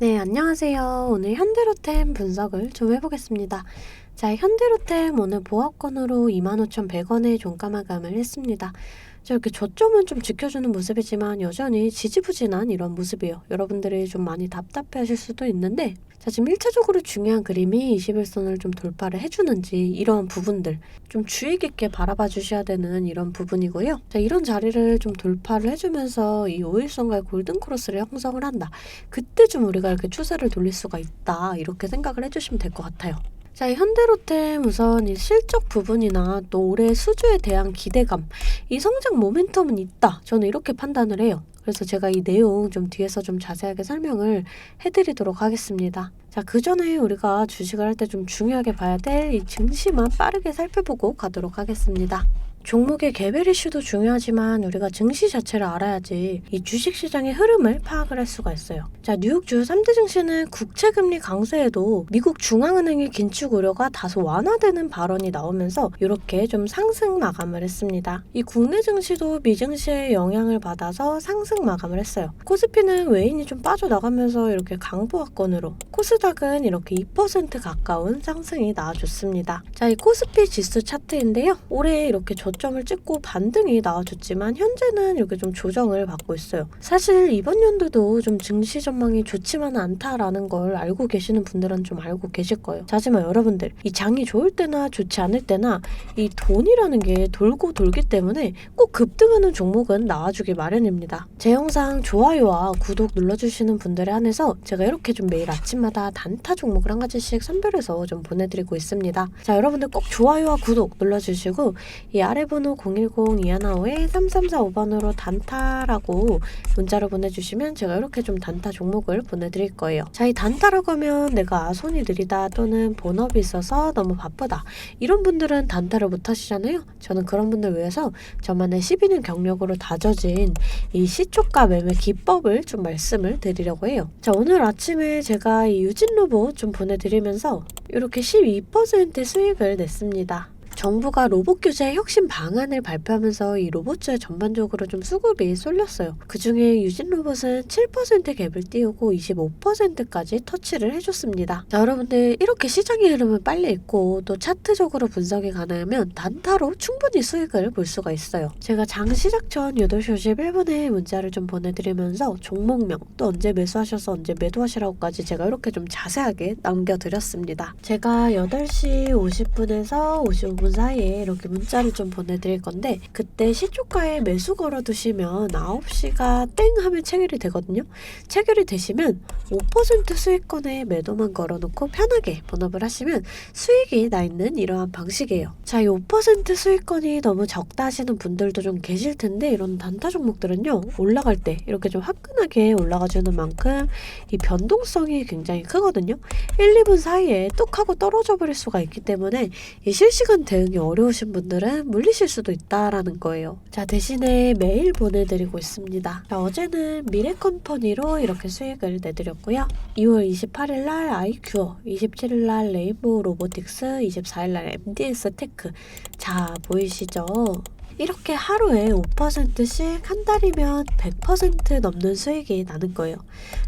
네, 안녕하세요. 오늘 현대로템 분석을 좀 해보겠습니다. 자, 현대로템 오늘 보합권으로 25,100원에 종가 마감을 했습니다. 자, 이렇게 저점은 좀 지켜주는 모습이지만 여전히 지지부진한 이런 모습이에요. 여러분들이 좀 많이 답답해 하실 수도 있는데, 자, 지금 1차적으로 중요한 그림이 21선을 좀 돌파를 해주는지 이러한 부분들 좀 주의 깊게 바라봐 주셔야 되는 이런 부분이고요. 자, 이런 자리를 좀 돌파를 해주면서 이 5일선과의 골든크로스를 형성을 한다. 그때 좀 우리가 이렇게 추세를 돌릴 수가 있다. 이렇게 생각을 해주시면 될 것 같아요. 자, 현대로템 우선 이 실적 부분이나 또 올해 수주에 대한 기대감, 이 성장 모멘텀은 있다. 저는 이렇게 판단을 해요. 그래서 제가 이 내용 좀 뒤에서 좀 자세하게 설명을 해드리도록 하겠습니다. 자, 그 전에 우리가 주식을 할 때 좀 중요하게 봐야 될 이 증시만 빠르게 살펴보고 가도록 하겠습니다. 종목의 개별 이슈도 중요하지만 우리가 증시 자체를 알아야지 이 주식시장의 흐름을 파악을 할 수가 있어요. 자, 뉴욕 주요 3대 증시는 국채금리 강세에도 미국 중앙은행의 긴축 우려가 다소 완화되는 발언이 나오면서 이렇게 좀 상승 마감을 했습니다. 이 국내 증시도 미증시의 영향을 받아서 상승 마감을 했어요. 코스피는 외인이 좀 빠져나가면서 이렇게 강보합권으로, 코스닥은 이렇게 2% 가까운 상승이 나와줬습니다. 자, 이 코스피 지수 차트인데요. 올해 이렇게 저점을 찍고 반등이 나와줬지만 현재는 이렇게 좀 조정을 받고 있어요. 사실 이번 연도도 좀 증시 전망이 좋지만은 않다라는 걸 알고 계시는 분들은 좀 알고 계실 거예요. 자, 하지만 여러분들 이 장이 좋을 때나 좋지 않을 때나 이 돈이라는 게 돌고 돌기 때문에 꼭 급등하는 종목은 나와주기 마련입니다. 제 영상 좋아요와 구독 눌러주시는 분들에 한해서 제가 이렇게 좀 매일 아침마다 단타 종목을 한 가지씩 선별해서 좀 보내드리고 있습니다. 자, 여러분들 꼭 좋아요와 구독 눌러주시고 이 아래 번호 010-215-3345번으로 단타라고 문자로 보내주시면 제가 이렇게 좀 단타 종목을 보내드릴 거예요. 자, 이 단타라고 하면 내가 손이 느리다 또는 본업이 있어서 너무 바쁘다 이런 분들은 단타를 못 하시잖아요. 저는 그런 분들 위해서 저만의 12년 경력으로 다져진 이 시초가 매매 기법을 좀 말씀을 드리려고 해요. 자, 오늘 아침에 제가 이 유진로봇 좀 보내드리면서 이렇게 12% 수익을 냈습니다. 정부가 로봇 규제 혁신 방안을 발표하면서 이 로봇주에 전반적으로 좀 수급이 쏠렸어요. 그 중에 유진로봇은 7% 갭을 띄우고 25%까지 터치를 해줬습니다. 자, 여러분들 이렇게 시장의 흐름을 빨리 읽고 또 차트적으로 분석이 가능하면 단타로 충분히 수익을 볼 수가 있어요. 제가 장 시작 전 8시 51분에 문자를 좀 보내드리면서 종목명 또 언제 매수하셔서 언제 매도하시라고까지 제가 이렇게 좀 자세하게 남겨드렸습니다. 제가 8시 50분에서 55분 사이에 이렇게 문자를 좀 보내드릴 건데 그때 시초가에 매수 걸어두시면 9시가 땡 하면 체결이 되거든요. 체결이 되시면 5% 수익권에 매도만 걸어놓고 편하게 본업을 하시면 수익이 나 있는 이러한 방식이에요. 자, 이 5% 수익권이 너무 적다 하시는 분들도 좀 계실 텐데 이런 단타 종목들은요, 올라갈 때 이렇게 좀 화끈하게 올라가주는 만큼 이 변동성이 굉장히 크거든요. 1, 2분 사이에 뚝 하고 떨어져 버릴 수가 있기 때문에 이 실시간 대응이 어려우신 분들은 물리실 수도 있다라는 거예요. 자, 대신에 매일 보내드리고 있습니다. 자, 어제는 미래컴퍼니로 이렇게 수익을 내드렸고요. 2월 28일 날 아이큐어, 27일 날 레인보우 로보틱스, 24일 날 MDS 테크. 자, 보이시죠? 이렇게 하루에 5%씩 한 달이면 100% 넘는 수익이 나는 거예요.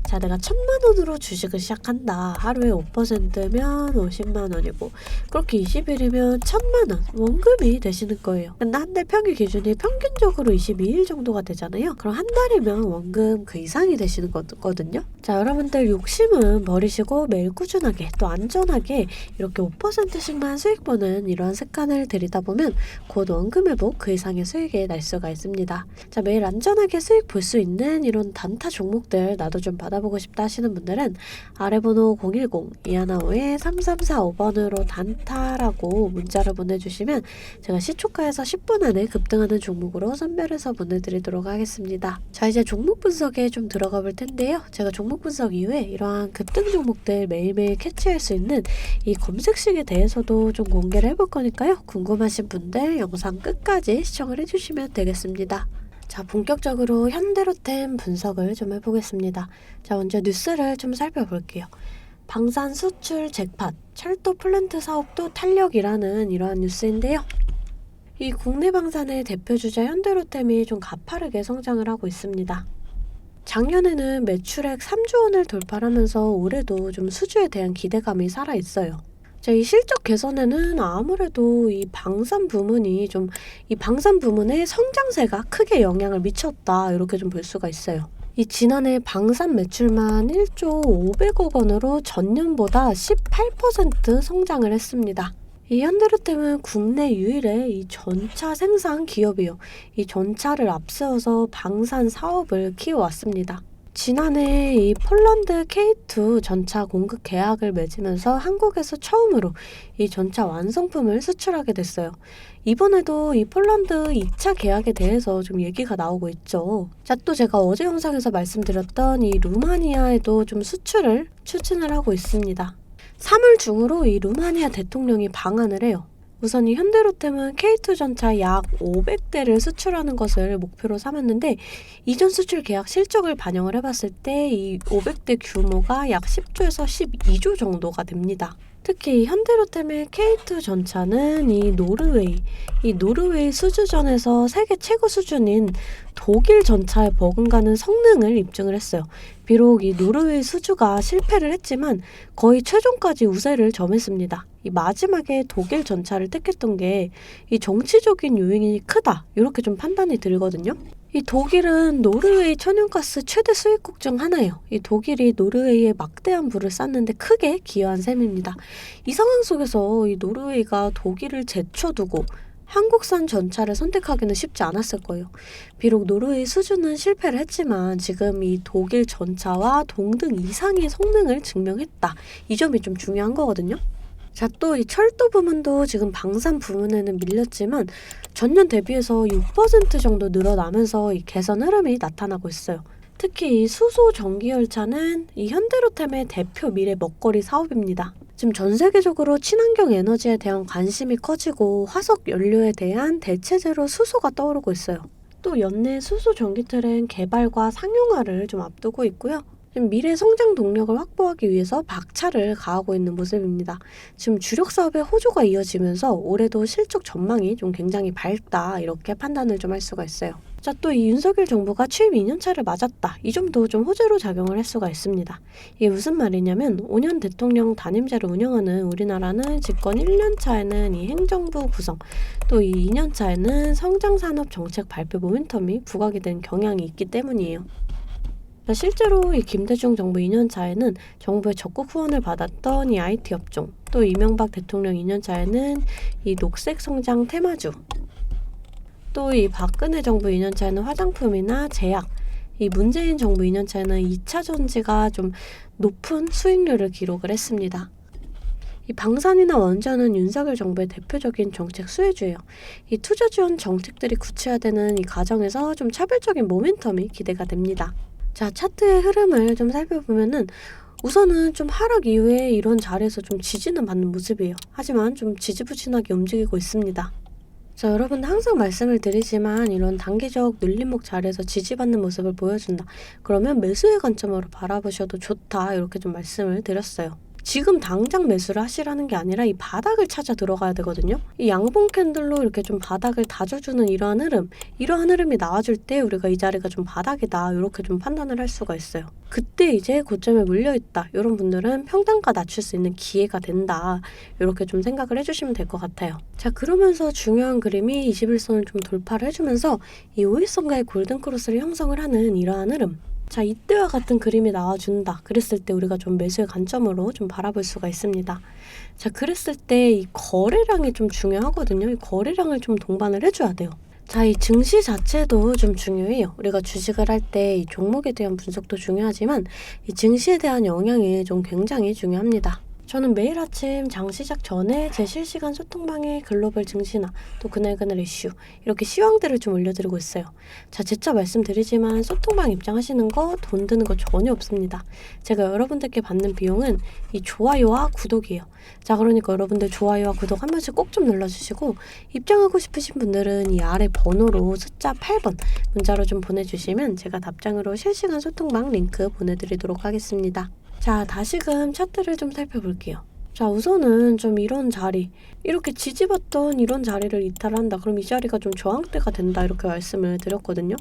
자, 내가 1,000만 원으로 주식을 시작한다. 하루에 5%면 50만 원이고 그렇게 20일이면 1,000만 원 원금이 되시는 거예요. 근데 한 달 평일 기준이 평균적으로 22일 정도가 되잖아요. 그럼 한 달이면 원금 그 이상이 되시는 거거든요. 자, 여러분들 욕심은 버리시고 매일 꾸준하게 또 안전하게 이렇게 5%씩만 수익 보는 이러한 습관을 들이다 보면 곧 원금 회복 그 이상의 수익이 날 수가 있습니다. 자, 매일 안전하게 수익 볼 수 있는 이런 단타 종목들 나도 좀 받아보고 싶다 하시는 분들은 아래 번호 010-215-3345번으로 단타라고 문자를 보내주시면 제가 시초가에서 10분 안에 급등하는 종목으로 선별해서 보내드리도록 하겠습니다. 자, 이제 종목 분석에 좀 들어가 볼 텐데요. 제가 종목 분석 이후에 이러한 급등 종목들 매일매일 캐치할 수 있는 이 검색식에 대해서도 좀 공개를 해볼 거니까요. 궁금하신 분들 영상 끝까지 시청을 해주시면 되겠습니다. 자, 본격적으로 현대로템 분석을 좀 해보겠습니다. 자, 먼저 뉴스를 좀 살펴볼게요. 방산 수출 잭팟, 철도 플랜트 사업도 탄력이라는 이러한 뉴스인데요. 이 국내 방산의 대표주자 현대로템이 좀 가파르게 성장을 하고 있습니다. 작년에는 매출액 3조 원을 돌파하면서 올해도 좀 수주에 대한 기대감이 살아있어요. 이 실적 개선에는 아무래도 이 방산 부문이 이 방산 부문의 성장세가 크게 영향을 미쳤다 이렇게 좀 볼 수가 있어요. 이 지난해 방산 매출만 1조 500억 원으로 전년보다 18% 성장을 했습니다. 이 현대로템은 국내 유일의 이 전차 생산 기업이요. 이 전차를 앞세워서 방산 사업을 키워왔습니다. 지난해 이 폴란드 K2 전차 공급 계약을 맺으면서 한국에서 처음으로 이 전차 완성품을 수출하게 됐어요. 이번에도 이 폴란드 2차 계약에 대해서 좀 얘기가 나오고 있죠. 자, 또 제가 어제 영상에서 말씀드렸던 이 루마니아에도 좀 수출을 추진을 하고 있습니다. 3월 중으로 이 루마니아 대통령이 방한을 해요. 우선 이 현대로템은 K2 전차 약 500대를 수출하는 것을 목표로 삼았는데 이전 수출 계약 실적을 반영을 해봤을 때 이 500대 규모가 약 10조에서 12조 정도가 됩니다. 특히 현대로템의 K2 전차는 이 노르웨이 수주전에서 세계 최고 수준인 독일 전차에 버금가는 성능을 입증을 했어요. 비록 이 노르웨이 수주가 실패를 했지만 거의 최종까지 우세를 점했습니다. 이 마지막에 독일 전차를 택했던 게 이 정치적인 요인이 크다 이렇게 좀 판단이 들거든요. 이 독일은 노르웨이 천연가스 최대 수입국 중 하나예요. 이 독일이 노르웨이에 막대한 부를 쌌는데 크게 기여한 셈입니다. 이 상황 속에서 이 노르웨이가 독일을 제쳐두고 한국산 전차를 선택하기는 쉽지 않았을 거예요. 비록 노르웨이 수주는 실패를 했지만 지금 이 독일 전차와 동등 이상의 성능을 증명했다. 이 점이 좀 중요한 거거든요. 자, 또 이 철도 부문도 지금 방산 부문에는 밀렸지만 전년 대비해서 6% 정도 늘어나면서 이 개선 흐름이 나타나고 있어요. 특히 이 수소 전기열차는 이 현대로템의 대표 미래 먹거리 사업입니다. 지금 전 세계적으로 친환경 에너지에 대한 관심이 커지고 화석 연료에 대한 대체제로 수소가 떠오르고 있어요. 또 연내 수소 전기 트램 개발과 상용화를 좀 앞두고 있고요. 미래 성장 동력을 확보하기 위해서 박차를 가하고 있는 모습입니다. 지금 주력 사업의 호조가 이어지면서 올해도 실적 전망이 좀 굉장히 밝다 이렇게 판단을 좀 할 수가 있어요. 자, 또 이 윤석열 정부가 취임 2년차를 맞았다. 이 점도 좀 호재로 작용을 할 수가 있습니다. 이게 무슨 말이냐면 5년 대통령 단임제를 운영하는 우리나라는 집권 1년차에는 이 행정부 구성, 또 이 2년차에는 성장산업 정책 발표 모멘텀이 부각이 된 경향이 있기 때문이에요. 실제로 이 김대중 정부 2년차에는 정부의 적극 후원을 받았던 이 IT 업종, 또 이명박 대통령 2년차에는 이 녹색 성장 테마주, 또 이 박근혜 정부 2년차에는 화장품이나 제약, 이 문재인 정부 2년차에는 2차 전지가 좀 높은 수익률을 기록을 했습니다. 이 방산이나 원전은 윤석열 정부의 대표적인 정책 수혜주예요. 이 투자 지원 정책들이 구체화되는 이 과정에서 좀 차별적인 모멘텀이 기대가 됩니다. 자, 차트의 흐름을 좀 살펴보면은 우선은 좀 하락 이후에 이런 자리에서 좀 지지는 받는 모습이에요. 하지만 좀 지지부진하게 움직이고 있습니다. 자, 여러분 항상 말씀을 드리지만 이런 단기적 눌림목 자리에서 지지받는 모습을 보여준다. 그러면 매수의 관점으로 바라보셔도 좋다. 이렇게 좀 말씀을 드렸어요. 지금 당장 매수를 하시라는 게 아니라 이 바닥을 찾아 들어가야 되거든요. 이 양봉 캔들로 이렇게 좀 바닥을 다져주는 이러한 흐름이 나와줄 때 우리가 이 자리가 좀 바닥이다 이렇게 좀 판단을 할 수가 있어요. 그때 이제 고점에 물려있다 이런 분들은 평단가 낮출 수 있는 기회가 된다 이렇게 좀 생각을 해주시면 될 것 같아요. 자, 그러면서 중요한 그림이 21선을 좀 돌파를 해주면서 이 5일선과의 골든크로스를 형성을 하는 이러한 흐름, 자, 이때와 같은 그림이 나와준다. 그랬을 때 우리가 좀 매수의 관점으로 좀 바라볼 수가 있습니다. 자, 그랬을 때 이 거래량이 좀 중요하거든요. 이 거래량을 좀 동반을 해줘야 돼요. 자, 이 증시 자체도 좀 중요해요. 우리가 주식을 할 때 이 종목에 대한 분석도 중요하지만 이 증시에 대한 영향이 좀 굉장히 중요합니다. 저는 매일 아침 장 시작 전에 제 실시간 소통방에 글로벌 증시나 또 그날그날 이슈 이렇게 시황들을 좀 올려드리고 있어요. 자, 재차 말씀드리지만 소통방 입장하시는 거 돈 드는 거 전혀 없습니다. 제가 여러분들께 받는 비용은 이 좋아요와 구독이에요. 자, 그러니까 여러분들 좋아요와 구독 한 번씩 꼭 좀 눌러주시고 입장하고 싶으신 분들은 이 아래 번호로 숫자 8번 문자로 좀 보내주시면 제가 답장으로 실시간 소통방 링크 보내드리도록 하겠습니다. 자, 다시금 차트를 좀 살펴볼게요. 자, 우선은 좀 이런 자리, 이렇게 지지받던 이런 자리를 이탈한다. 그럼 이 자리가 좀 저항대가 된다. 이렇게 말씀을 드렸거든요.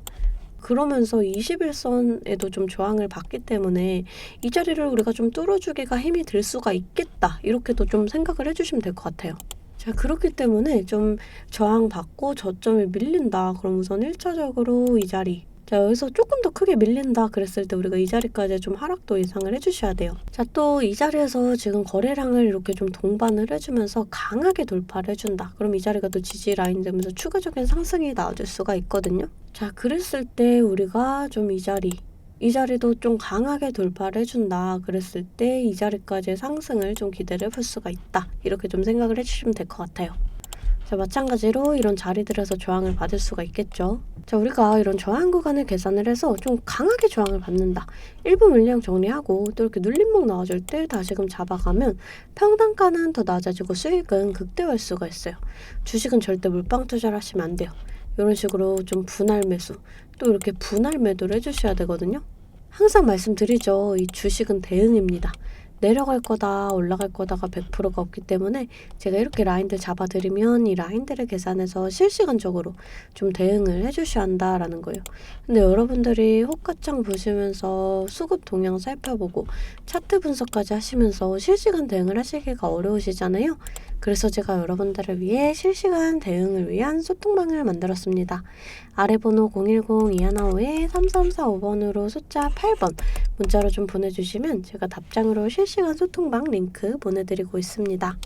그러면서 21선에도 좀 저항을 받기 때문에 이 자리를 우리가 좀 뚫어주기가 힘이 들 수가 있겠다. 이렇게도 좀 생각을 해주시면 될 것 같아요. 자, 그렇기 때문에 좀 저항받고 저점이 밀린다. 그럼 우선 1차적으로 이 자리. 자, 여기서 조금 더 크게 밀린다 그랬을 때 우리가 이 자리까지 좀 하락도 예상을 해주셔야 돼요. 자, 또 이 자리에서 지금 거래량을 이렇게 좀 동반을 해주면서 강하게 돌파를 해준다. 그럼 이 자리가 또 지지 라인 되면서 추가적인 상승이 나와줄 수가 있거든요. 자, 그랬을 때 우리가 좀 이 자리도 좀 강하게 돌파를 해준다 그랬을 때 이 자리까지의 상승을 좀 기대를 해볼 수가 있다. 이렇게 좀 생각을 해주시면 될 것 같아요. 자, 마찬가지로 이런 자리들에서 저항을 받을 수가 있겠죠. 자, 우리가 이런 저항 구간을 계산을 해서 좀 강하게 저항을 받는다. 일부 물량 정리하고 또 이렇게 눌림목 나와줄 때 다시금 잡아가면 평단가는 더 낮아지고 수익은 극대화할 수가 있어요. 주식은 절대 물방 투자를 하시면 안 돼요. 이런 식으로 좀 분할 매수, 또 이렇게 분할 매도를 해주셔야 되거든요. 항상 말씀드리죠. 이 주식은 대응입니다. 내려갈 거다 올라갈 거다가 100%가 없기 때문에 제가 이렇게 라인들 잡아드리면 이 라인들을 계산해서 실시간적으로 좀 대응을 해주셔야 한다라는 거예요. 근데 여러분들이 호가창 보시면서 수급 동향 살펴보고 차트 분석까지 하시면서 실시간 대응을 하시기가 어려우시잖아요. 그래서 제가 여러분들을 위해 실시간 대응을 위한 소통방을 만들었습니다. 아래 번호 010-215-3345번으로 숫자 8번 문자로 좀 보내주시면 제가 답장으로 실시간 소통방 링크 보내드리고 있습니다.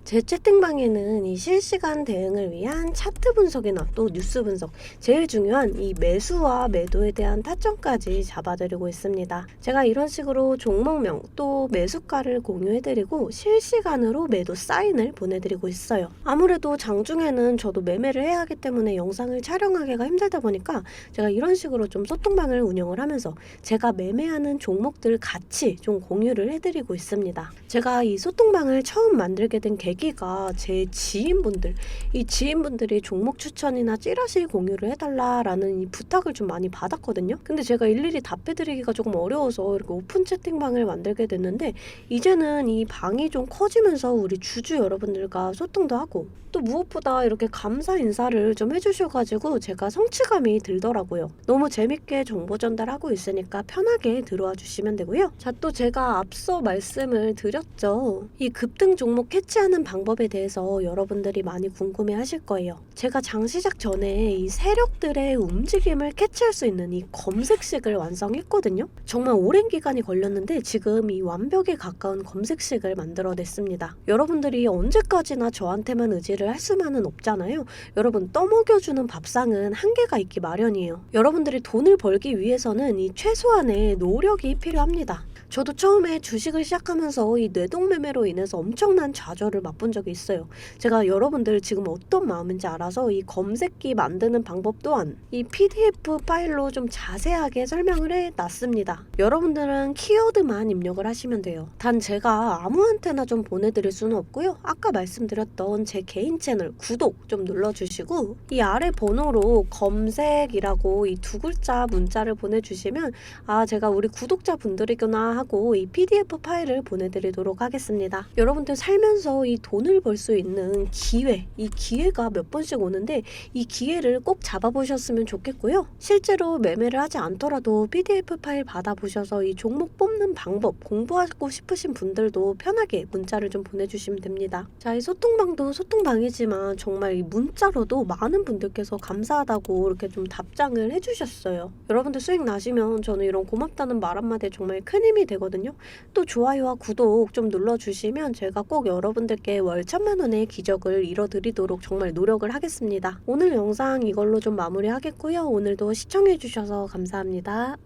제 채팅방에는 이 실시간 대응을 위한 차트 분석이나 또 뉴스 분석, 제일 중요한 이 매수와 매도에 대한 타점까지 잡아드리고 있습니다. 제가 이런 식으로 종목명 또 매수가를 공유해드리고 실시간으로 매도 사인을 보내드리고 있어요. 아무래도 장중에는 저도 매매를 해야 하기 때문에 영상을 촬영하기가 힘들다 보니까 제가 이런 식으로 좀 소통방을 운영을 하면서 제가 매매하는 종목들 같이 좀 공유를 해드리고 있습니다. 제가 이 소통방을 처음 만들게 된 계기가 제 지인분들, 이 지인분들이 종목 추천이나 찌라시 공유를 해달라라는 이 부탁을 좀 많이 받았거든요. 근데 제가 일일이 답해드리기가 조금 어려워서 이렇게 오픈 채팅방을 만들게 됐는데 이제는 이 방이 좀 커지면서 우리 주주 여러분들과 소통도 하고 또 무엇보다 이렇게 감사 인사를 좀 해주셔가지고 제가 성취감이 들더라고요. 너무 재밌게 정보 전달하고 있으니까 편하게 들어와 주시면 되고요. 자, 또 제가 앞서 말씀을 드렸죠. 이 급등 종목 캐치하는 방법에 대해서 여러분들이 많이 궁금해 하실 거예요. 제가 장 시작 전에 이 세력들의 움직임을 캐치할 수 있는 이 검색식을 완성했거든요. 정말 오랜 기간이 걸렸는데 지금 이 완벽에 가까운 검색식을 만들어냈습니다. 여러분들이 언제까지나 저한테만 의지를 할 수만은 없잖아요. 여러분, 떠먹여주는 밥상은 한계가 있기 마련이에요. 여러분들이 돈을 벌기 위해서는 이 최소한의 노력이 필요합니다. 저도 처음에 주식을 시작하면서 이 뇌동매매로 인해서 엄청난 좌절을 맛본 적이 있어요. 제가 여러분들 지금 어떤 마음인지 알아서 이 검색기 만드는 방법 또한 이 PDF 파일로 좀 자세하게 설명을 해놨습니다. 여러분들은 키워드만 입력을 하시면 돼요. 단 제가 아무한테나 좀 보내드릴 수는 없고요. 아까 말씀드렸던 제 개인 채널 구독 좀 눌러주시고 이 아래 번호로 검색이라고 이 두 글자 문자를 보내주시면 아, 제가 우리 구독자분들이구나 하고 이 PDF 파일을 보내드리도록 하겠습니다. 여러분들 살면서 이 돈을 벌 수 있는 기회, 이 기회가 몇 번씩 오는데 이 기회를 꼭 잡아보셨으면 좋겠고요. 실제로 매매를 하지 않더라도 PDF 파일 받아보셔서 이 종목 뽑는 방법 공부하고 싶으신 분들도 편하게 문자를 좀 보내주시면 됩니다. 자, 이 소통방도 소통방이지만 정말 이 문자로도 많은 분들께서 감사하다고 이렇게 좀 답장을 해주셨어요. 여러분들 수익 나시면 저는 이런 고맙다는 말 한마디에 정말 큰 힘이 되거든요. 또 좋아요와 구독 좀 눌러주시면 제가 꼭 여러분들께 월 1000만원의 기적을 이뤄드리도록 정말 노력을 하겠습니다. 오늘 영상 이걸로 좀 마무리하겠고요. 오늘도 시청해주셔서 감사합니다.